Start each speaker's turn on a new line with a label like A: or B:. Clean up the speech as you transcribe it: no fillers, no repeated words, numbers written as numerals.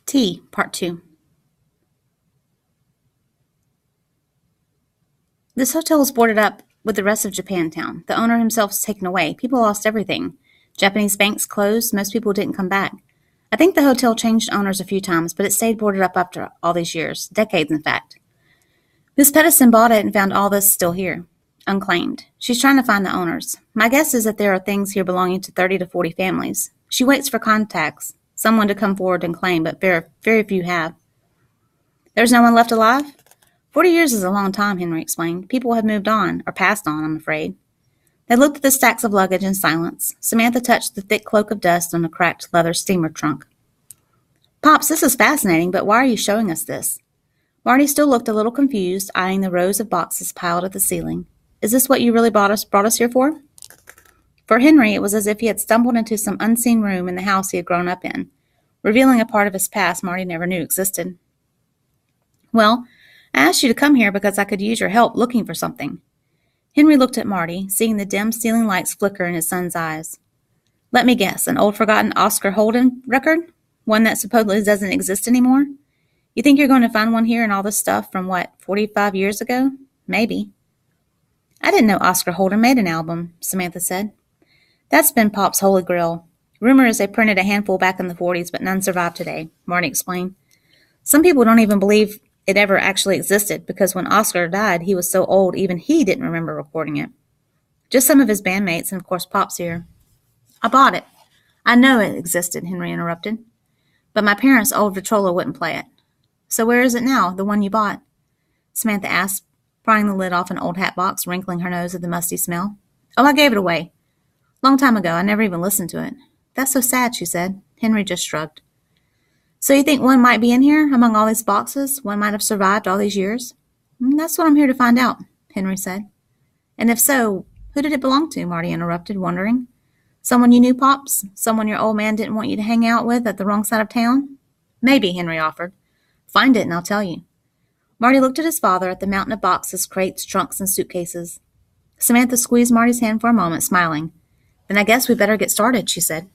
A: Tea Part II. This hotel was boarded up with the rest of Japantown. The owner himself was taken away. People lost everything. Japanese banks closed. Most people didn't come back. I think the hotel changed owners a few times, but it stayed boarded up after all these years. Decades, in fact. Miss Pedersen bought it and found all this still here. Unclaimed. She's trying to find the owners. My guess is that there are things here belonging to 30 to 40 families. She waits for contacts, someone to come forward and claim, but very few have. There's no one left alive? 40 years is a long time, Henry explained. People have moved on, or passed on, I'm afraid. They looked at the stacks of luggage in silence. Samantha touched the thick cloak of dust on the cracked leather steamer trunk. Pops, this is fascinating, but why are you showing us this? Marty still looked a little confused, eyeing the rows of boxes piled at the ceiling. Is this what you really brought us here for? For Henry, it was as if he had stumbled into some unseen room in the house he had grown up in, revealing a part of his past Marty never knew existed. Well, I asked you to come here because I could use your help looking for something. Henry looked at Marty, seeing the dim ceiling lights flicker in his son's eyes. Let me guess, an old forgotten Oscar Holden record? One that supposedly doesn't exist anymore? You think you're going to find one here and all this stuff from, 45 years ago? Maybe. I didn't know Oscar Holden made an album, Samantha said. That's been Pop's holy grail. Rumor is they printed a handful back in the 40s, but none survive today, Marty explained. Some people don't even believe it ever actually existed, because when Oscar died, he was so old even he didn't remember recording it. Just some of his bandmates, and of course Pop's here. I bought it. I know it existed, Henry interrupted. But my parents' old Victrola wouldn't play it. So where is it now, the one you bought? Samantha asked, prying the lid off an old hat box, wrinkling her nose at the musty smell. Oh, I gave it away. Long time ago, I never even listened to it. That's so sad, she said. Henry just shrugged. So you think one might be in here, among all these boxes? One might have survived all these years? That's what I'm here to find out, Henry said. And if so, who did it belong to? Marty interrupted, wondering. Someone you knew, Pops? Someone your old man didn't want you to hang out with at the wrong side of town? Maybe, Henry offered. Find it and I'll tell you. Marty looked at his father, at the mountain of boxes, crates, trunks, and suitcases. Samantha squeezed Marty's hand for a moment, smiling. Then I guess we better get started, she said.